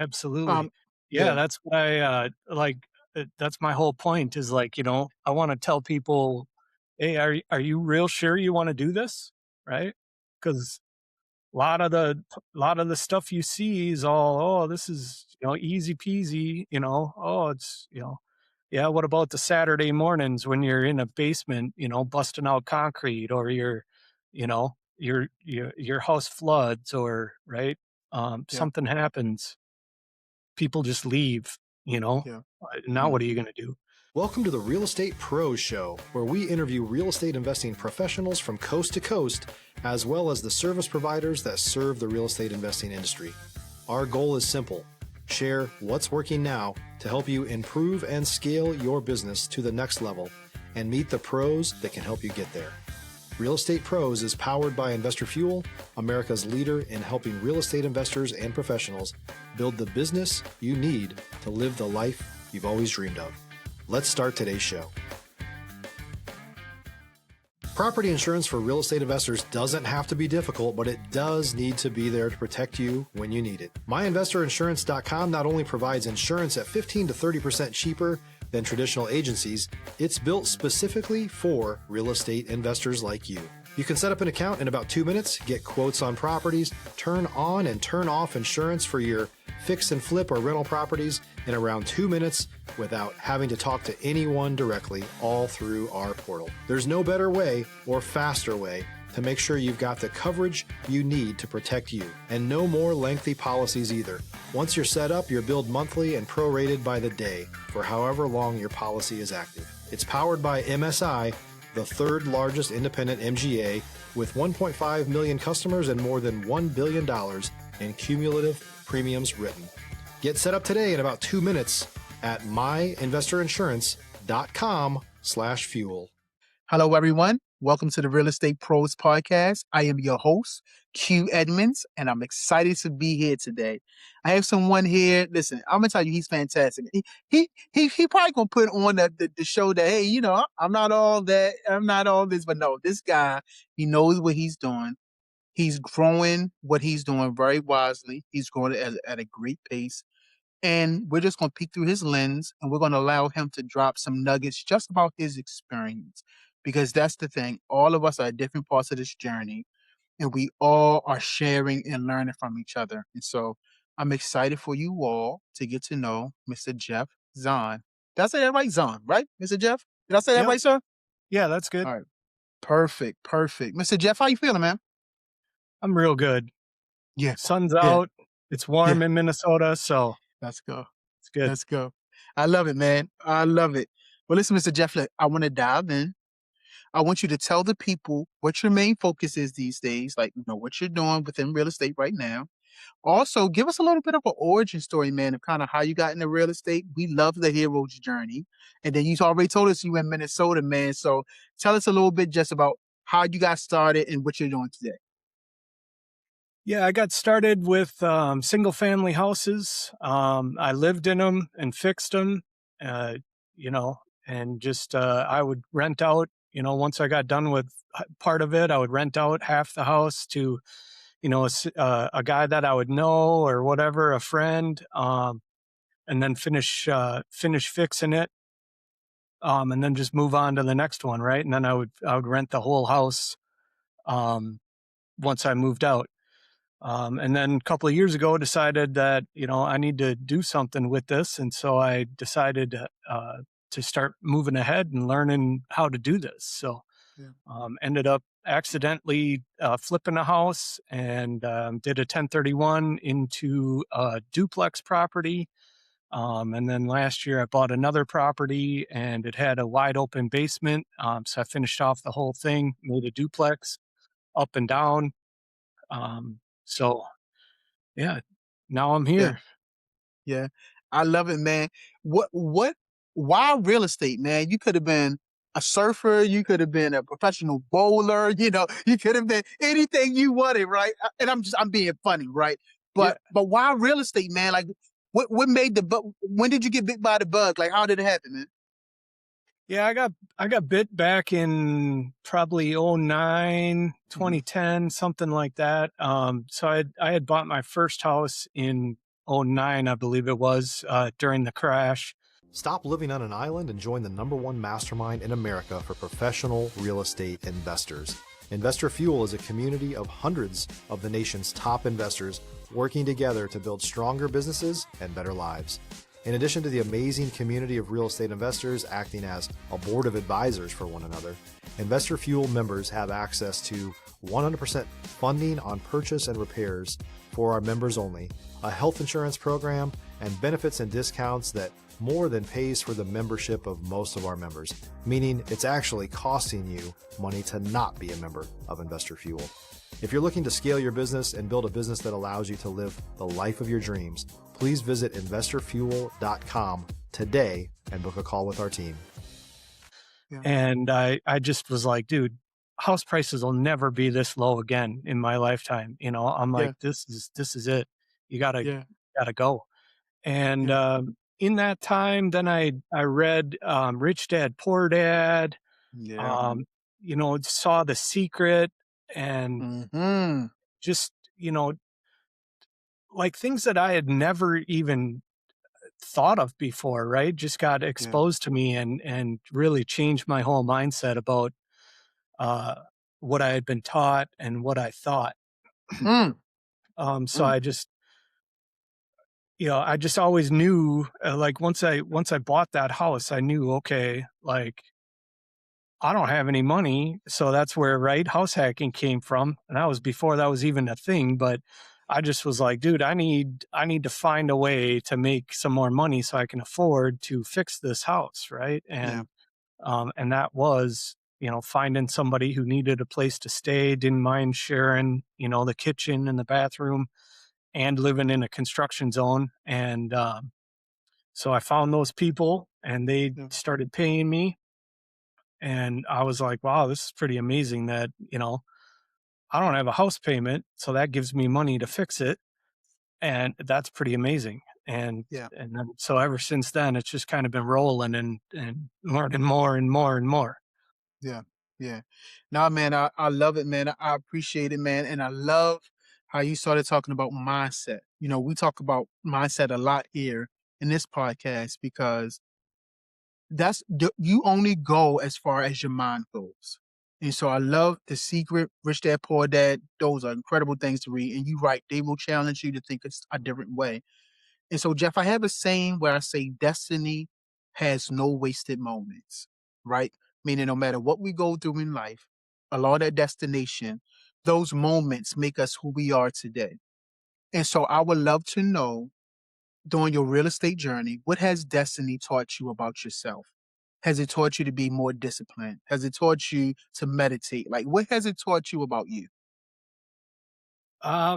Absolutely. Um, Yeah, yeah, that's what that's my whole point is like, I want to tell people, hey, are you real sure you want to do this? Right? Because a lot of the stuff you see is all, oh, this is, easy peasy, oh, it's, yeah, what about the Saturday mornings when you're in a basement, busting out concrete, or your house floods, or right? yeah, Something happens, people just leave, you know? yeah. Now Mm. what are you gonna do? Welcome to the Real Estate Pros Show, where we interview real estate investing professionals from coast to coast, as well as the service providers that serve the real estate investing industry. Our goal is simple: share what's working now to help you improve and scale your business to the next level and meet the pros that can help you get there. Real Estate Pros is powered by Investor Fuel, America's leader in helping real estate investors and professionals build the business you need to live the life you've always dreamed of. Let's start today's show. Property insurance for real estate investors doesn't have to be difficult, but it does need to be there to protect you when you need it. MyInvestorInsurance.com not only provides insurance at 15 to 30% cheaper than traditional agencies, it's built specifically for real estate investors like you. You can set up an account in about 2 minutes, get quotes on properties, turn on and turn off insurance for your fix and flip or rental properties in around 2 minutes without having to talk to anyone directly, all through our portal. There's no better way or faster way to make sure you've got the coverage you need to protect you, and no more lengthy policies either. Once you're set up, you're billed monthly and prorated by the day for however long your policy is active. It's powered by MSI, the third largest independent MGA, with 1.5 million customers and more than $1 billion in cumulative premiums written. Get set up today in about 2 minutes at myinvestorinsurance.com/fuel. Hello, everyone. Welcome to the Real Estate Pros Podcast. I am your host, Q Edmonds, and I'm excited to be here today. I have someone here. Listen, I'm gonna tell you, he's fantastic. He probably gonna put on the show that, hey, I'm not all that, I'm not all this, but no, this guy, he knows what he's doing. He's growing what he's doing very wisely. He's growing at a great pace. And we're just going to peek through his lens and we're going to allow him to drop some nuggets just about his experience. Because that's the thing. All of us are at different parts of this journey and we all are sharing and learning from each other. And so I'm excited for you all to get to know Mr. Jeff Zahn. Did I say that right? Zahn, right? Mr. Jeff? Did I say that Yep. right, sir? Yeah, that's good. All right. Perfect. Perfect. Mr. Jeff, how you feeling, man? I'm real good. Yeah. Sun's Yeah. out. It's warm Yeah. in Minnesota, so Let's go. it's good. Let's go. I love it, man. I love it. Well, listen, Mr. Jeff, look, I want to dive in. I want you to tell the people what your main focus is these days, like, what you're doing within real estate right now. Also, give us a little bit of an origin story, man, of kind of how you got into real estate. We love the hero's journey. And then you already told us you were in Minnesota, man. So tell us a little bit just about how you got started and what you're doing today. Yeah, I got started with single family houses. I lived in them and fixed them, uh, and just I would rent out. Once I got done with part of it, I would rent out half the house to, a guy that I would know or whatever, a friend, and then finish fixing it, and then just move on to the next one, right? And then I would rent the whole house um, once I moved out. And then a couple of years ago, decided that I need to do something with this, and so I decided to start moving ahead and learning how to do this. So Yeah. ended up accidentally flipping a house and did a 1031 into a duplex property. And then last year I bought another property and it had a wide open basement. So I finished off the whole thing, made a duplex up and down. So yeah, now I'm Yeah. here. Yeah. I love it, man. Why real estate, man? You could have been a surfer, you could have been a professional bowler, you could have been anything you wanted, right? And I'm being funny, right? Yeah. But why real estate, man? Like what made when did you get bit by the bug? Like how did it happen, man? Yeah, I got bit back in probably '09, Mhm. 2010, something like that. So I had bought my first house in '09, I believe it was, during the crash. Stop living on an island and join the #1 mastermind in America for professional real estate investors. Investor Fuel is a community of hundreds of the nation's top investors working together to build stronger businesses and better lives. In addition to the amazing community of real estate investors acting as a board of advisors for one another, Investor Fuel members have access to 100% funding on purchase and repairs for our members only, a health insurance program, and benefits and discounts that more than pays for the membership of most of our members, meaning it's actually costing you money to not be a member of Investor Fuel. If you're looking to scale your business and build a business that allows you to live the life of your dreams, please visit investorfuel.com today and book a call with our team. Yeah. And I just was like, dude, house prices will never be this low again in my lifetime. I'm like, this is it. You gotta go. And in that time, then I read Rich Dad, Poor Dad. Saw The Secret, and just like things that I had never even thought of before, right? Just got exposed to me and really changed my whole mindset about what I had been taught and what I thought. So I just always knew, like once I bought that house, I knew, okay, like I don't have any money. So that's where, right, house hacking came from. And that was before that was even a thing. But I just was like, dude, I need to find a way to make some more money so I can afford to fix this house. Right. And that was, finding somebody who needed a place to stay, didn't mind sharing, the kitchen and the bathroom, and living in a construction zone. And so I found those people, and they started paying me. And I was like, wow, this is pretty amazing that, I don't have a house payment, so that gives me money to fix it. And that's pretty amazing. And then, so ever since then, it's just kind of been rolling and learning more and more and more. Yeah. Yeah. Nah, man, I love it, man. I appreciate it, man. And I love how you started talking about mindset. We talk about mindset a lot here in this podcast because you only go as far as your mind goes. And so I love The Secret, Rich Dad, Poor Dad. Those are incredible things to read. And you're right, they will challenge you to think it's a different way. And so, Jeff, I have a saying where I say destiny has no wasted moments, right? Meaning no matter what we go through in life, along that destination, those moments make us who we are today. And so I would love to know, during your real estate journey, what has destiny taught you about yourself? Has it taught you to be more disciplined? Has it taught you to meditate? Like, what has it taught you about you?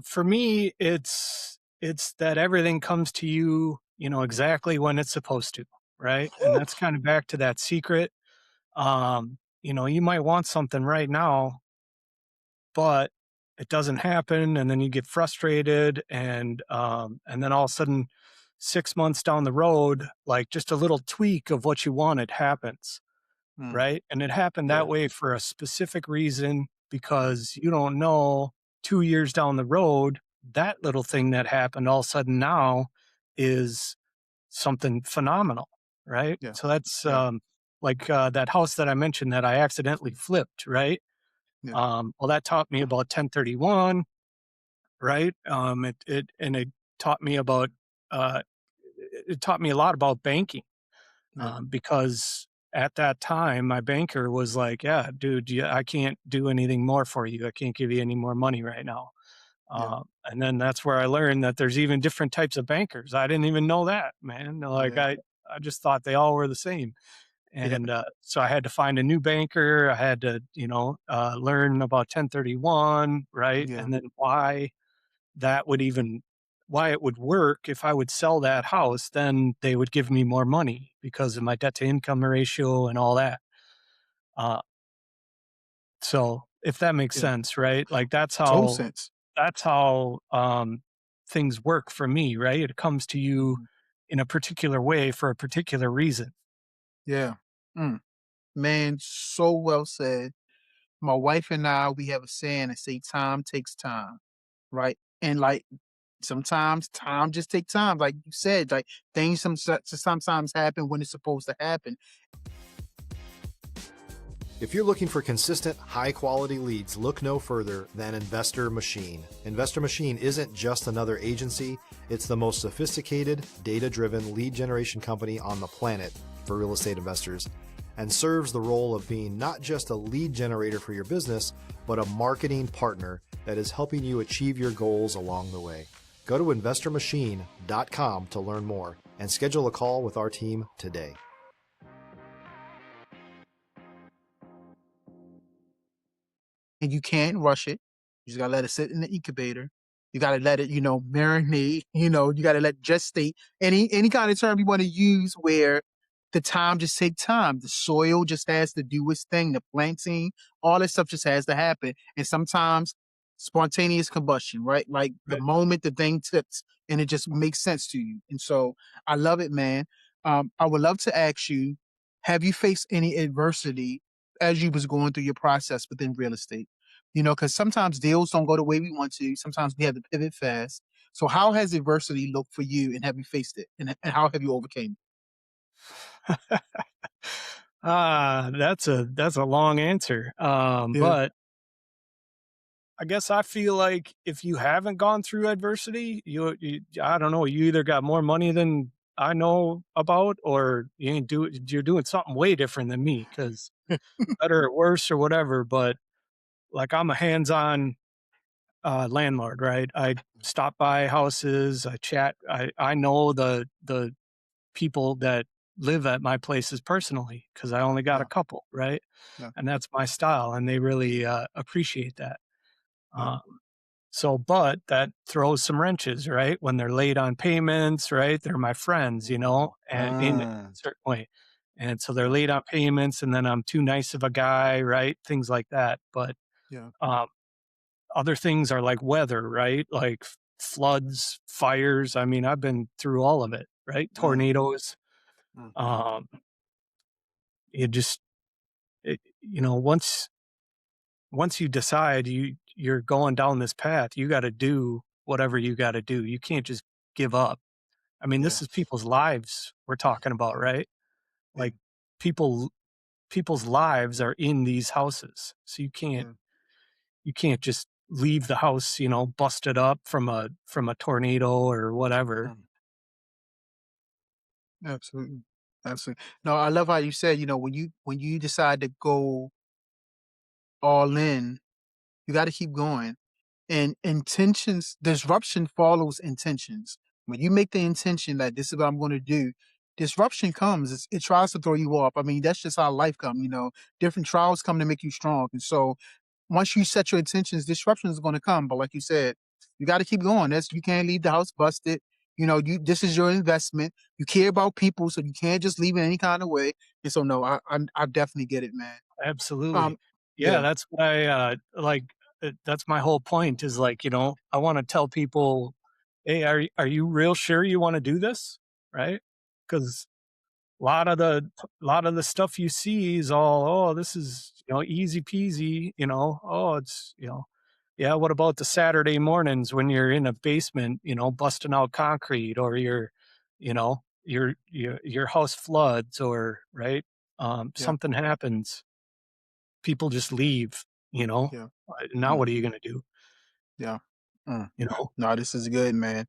For me, it's that everything comes to you, exactly when it's supposed to, right? And that's kind of back to that secret. You might want something right now, but it doesn't happen, and then you get frustrated, and then all of a sudden, 6 months down the road, like just a little tweak of what you wanted happens, right? And it happened that way for a specific reason, because you don't know 2 years down the road, that little thing that happened all of a sudden now is something phenomenal, right? So that's like that house that I mentioned that I accidentally flipped, right? Well, that taught me about 1031, right? It taught me about it taught me a lot about banking, because at that time my banker was like, "Yeah, dude, I can't do anything more for you. I can't give you any more money right now." And then that's where I learned that there's even different types of bankers. I didn't even know that, man. Like I just thought they all were the same. And so I had to find a new banker. I had to, learn about 1031, right? And then why it would work if I would sell that house, then they would give me more money because of my debt to income ratio and all that. So if that makes sense, right? Like Total sense. that's how things work for me, right? It comes to you in a particular way for a particular reason. Yeah. Man, so well said. My wife and I, we have a saying that say time takes time, right? And like Sometimes time just take time, like you said, like things sometimes happen when it's supposed to happen. If you're looking for consistent, high-quality leads, look no further than Investor Machine. Investor Machine isn't just another agency, it's the most sophisticated, data-driven lead generation company on the planet for real estate investors, and serves the role of being not just a lead generator for your business, but a marketing partner that is helping you achieve your goals along the way. Go to investormachine.com to learn more and schedule a call with our team today. And you can't rush it. You just gotta let it sit in the incubator. You gotta let it, marinate. You gotta let gestate. Any kind of term you want to use where the time just take time. The soil just has to do its thing. The planting, all that stuff just has to happen. And sometimes spontaneous combustion, right? Like the Right. moment the thing tips and it just makes sense to you. And so I love it, man. I would love to ask you, have you faced any adversity as you was going through your process within real estate? Because sometimes deals don't go the way we want to. Sometimes we have to pivot fast. So how has adversity looked for you and have you faced it? And how have you overcame That's a long answer. it? Yeah, But I guess I feel like if you haven't gone through adversity, I don't know, you either got more money than I know about, or you're doing something way different than me, because better or worse or whatever. But like, I'm a hands-on landlord, right? I stop by houses, I chat. I know the people that live at my places personally, because I only got a yeah, couple, right? yeah, And that's my style, and they really appreciate that. yeah. Um, but that throws some wrenches, right? When they're late on payments, right? They're my friends, and in a Ah, certain way. And so they're late on payments, and then I'm too nice of a guy, right? Things like that. But yeah, um, other things are like weather, right? Like floods, fires. I mean, I've been through all of it, right? mm, Tornadoes. mm, Um, you just, once you decide you're going down this path, you got to do whatever you got to do. You can't just give up. I mean, yeah, this is people's lives we're talking about, right? yeah, Like, people people's lives are in these houses. So yeah, you can't just leave the house, busted up from a tornado or whatever. mm, absolutely, absolutely. No, I love how you said, when you decide to go all in, you got to keep going. And intentions, disruption follows intentions. When you make the intention that this is what I'm going to do, disruption comes. It tries to throw you off. I mean, that's just how life comes. Different trials come to make you strong. And so once you set your intentions, disruption is going to come. But like you said, you got to keep going. You can't leave the house busted. This is your investment. You care about people, so you can't just leave it any kind of way. And so, no, I definitely get it, man. Absolutely. Um, Yeah, yeah, that's what that's my whole point, is like, I wanna tell people, "Hey, are you real sure you wanna do this?" Right? Because lot of the stuff you see is all, "Oh, this is, easy peasy," "Oh, it's," yeah, what about the Saturday mornings when you're in a basement, busting out concrete, or your house floods, or right? yeah, Something happens, people just leave, you know? yeah, Now mm, what are you gonna do, yeah. Mm. you know? No, this is good, man.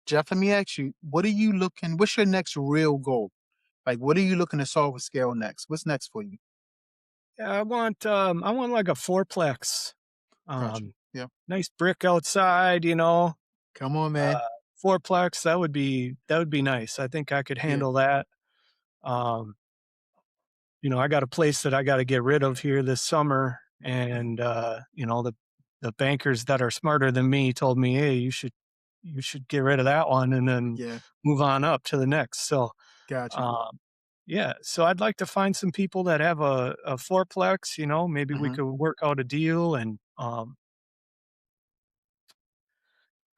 Jeff, let me ask you, what's your next real goal? Like, what are you looking to solve with scale next? What's next for you? Yeah, I want like a fourplex, Gotcha. um, Yeah. nice brick outside, Come on, man. uh, fourplex, that would be nice. I think I could Yeah. handle that. Um, I got a place that I gotta get rid of here this summer, Yeah. and, the bankers that are smarter than me told me, "Hey, you should get rid of that one and then Yeah. move on up to the next." So, Gotcha. um, yeah, so I'd like to find some people that have a fourplex, maybe we Hmm. could work out a deal, and,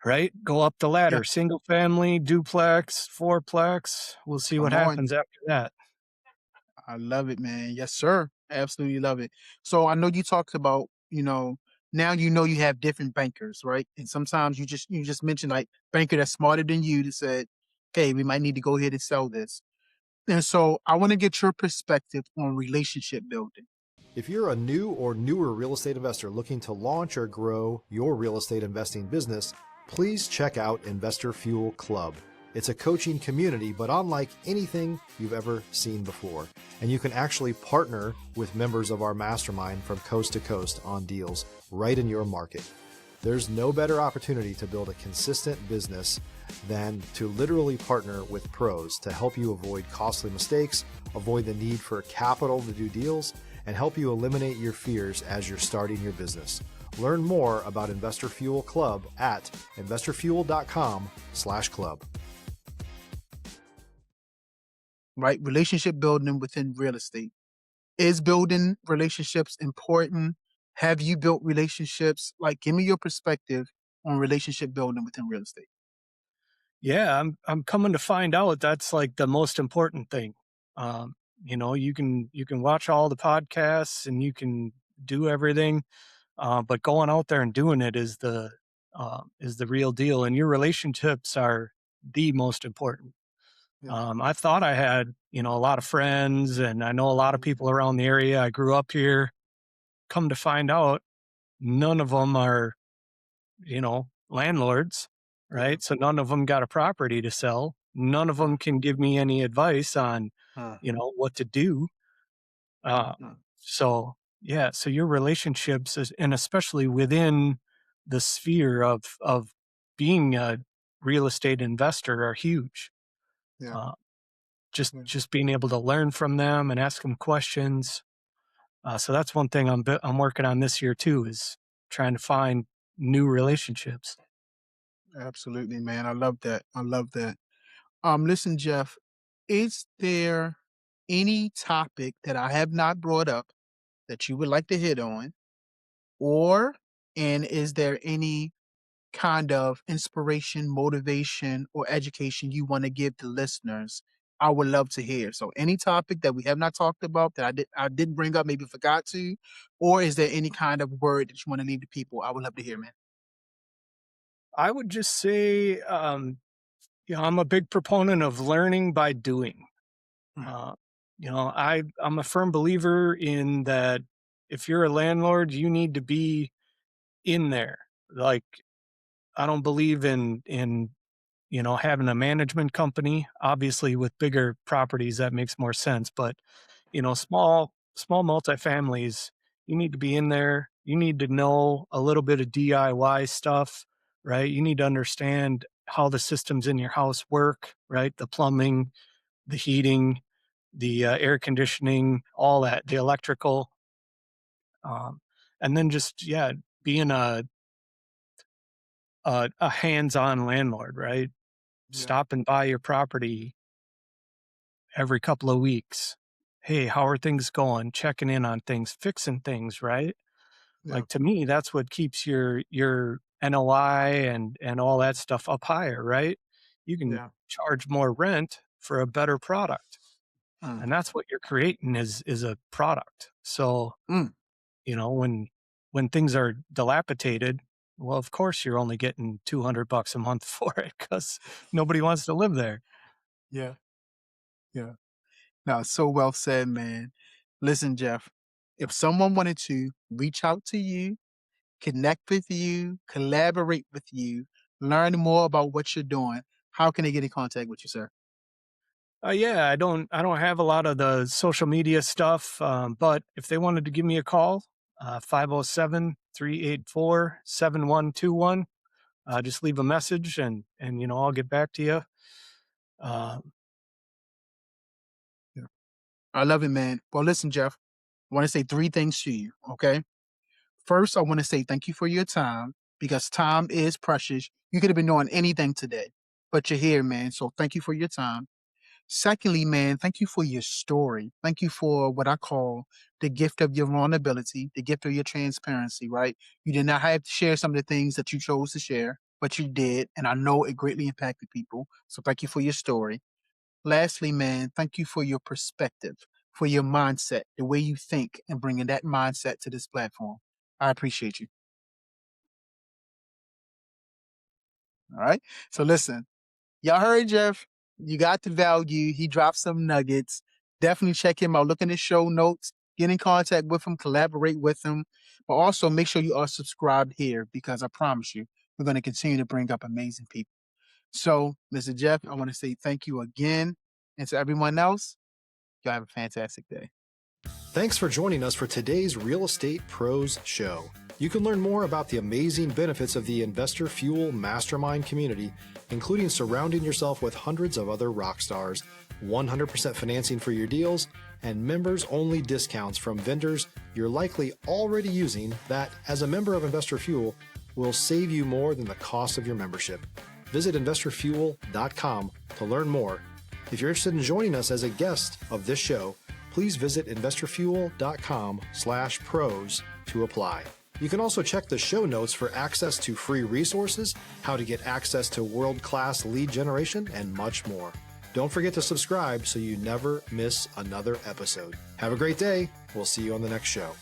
right, go up the Yeah. ladder, single family, duplex, fourplex. We'll see what Come on. happens after that. I love it, man. Yes, sir. Absolutely love it. So I know you talked about, Now you know you have different bankers, right? And sometimes you just mentioned like banker that's smarter than you that said, "Hey, we might need to go ahead and sell this." And so I want to get your perspective on relationship building. If you're a new or newer real estate investor looking to launch or grow your real estate investing business, please check out Investor Fuel Club. It's a coaching community, but unlike anything you've ever seen before. And you can actually partner with members of our mastermind from coast to coast on deals right in your market. There's no better opportunity to build a consistent business than to literally partner with pros to help you avoid costly mistakes, avoid the need for capital to do deals, and help you eliminate your fears as you're starting your business. Learn more about Investor Fuel Club at investorfuel.com/club. Right? Relationship building within real estate. Is building relationships important? Have you built relationships? Like, give me your perspective on relationship building within real estate. Yeah, I'm coming to find out that's like the most important thing. You can watch all the podcasts and you can do everything, but going out there and doing it is the real deal. And your relationships are the most important. Yeah. I thought I had a lot of friends, and I know a lot of people around the area. I grew up here. Come to find out, none of them are landlords, Yeah. right? So none of them got a property to sell. None of Uh, them can give me any advice on, uh, what to do. Uh, uh, so yeah, so your relationships, and especially within the sphere of being a real estate investor, are huge. yeah. Uh, just Yeah. just being able to learn from them and ask them questions. So that's one thing I'm working on this year too, is trying to find new relationships. Absolutely, man. I love that. I love that. Listen, Jeff, is there any topic that I have not brought up that you would like to hit on? Or, and is there any kind of inspiration, motivation, or education you want to give to listeners? I would love to hear. So any topic that we have not talked about that I didn't bring up, maybe forgot to, or is there any kind of word that you want to leave to people? I would love to hear, man. I would just say, I'm a big proponent of learning by doing. Mm. Uh, I'm a firm believer in that. If you're a landlord, you need to be in there. Like, I don't believe in having a management company. Obviously, with bigger properties, that makes more sense. But small multifamilies, you need to be in there. You need to know a little bit of DIY stuff, right? You need to understand how the systems in your house work, right? The plumbing, the heating, the air conditioning, all that, the electrical, um, and then just being a hands-on landlord, right? Yeah, Stopping by your property every couple of weeks. Hey, how are things going? Checking in on things, fixing things, right? yeah, Like, to me, that's what keeps your NOI and all that stuff up higher, right? You can yeah. charge more rent for a better product. Mm, And that's what you're creating is a product. So, mm. when things are dilapidated, well, of course you're only getting $200 a month for it because nobody wants to live there. Yeah, yeah. No, so well said, man. Listen, Jeff, if someone wanted to reach out to you, connect with you, collaborate with you, learn more about what you're doing, how can they get in contact with you, sir? Yeah, I don't have a lot of the social media stuff, but if they wanted to give me a call, 507-384-7121, just leave a message and I'll get back to you. Uh, Yeah. I love it, man. Well, listen, Jeff, I want to say three things to you, okay? First, I want to say thank you for your time because time is precious. You could have been doing anything today, but you're here, man. So thank you for your time. Secondly, man, thank you for your story. Thank you for what I call the gift of your vulnerability, the gift of your transparency, right? You did not have to share some of the things that you chose to share, but you did. And I know it greatly impacted people. So thank you for your story. Lastly, man, thank you for your perspective, for your mindset, the way you think, and bringing that mindset to this platform. I appreciate you. All right. So listen, y'all heard Jeff. You got the value. He dropped some nuggets. Definitely check him out. Look in his show notes. Get in contact with him. Collaborate with him. But also make sure you are subscribed here because I promise you, we're going to continue to bring up amazing people. So, Mr. Jeff, I want to say thank you again. And to everyone else, y'all have a fantastic day. Thanks for joining us for today's Real Estate Pros Show. You can learn more about the amazing benefits of the Investor Fuel Mastermind community, including surrounding yourself with hundreds of other rock stars, 100% financing for your deals, and members-only discounts from vendors you're likely already using that, as a member of Investor Fuel, will save you more than the cost of your membership. Visit investorfuel.com to learn more. If you're interested in joining us as a guest of this show, please visit investorfuel.com/pros to apply. You can also check the show notes for access to free resources, how to get access to world-class lead generation, and much more. Don't forget to subscribe so you never miss another episode. Have a great day. We'll see you on the next show.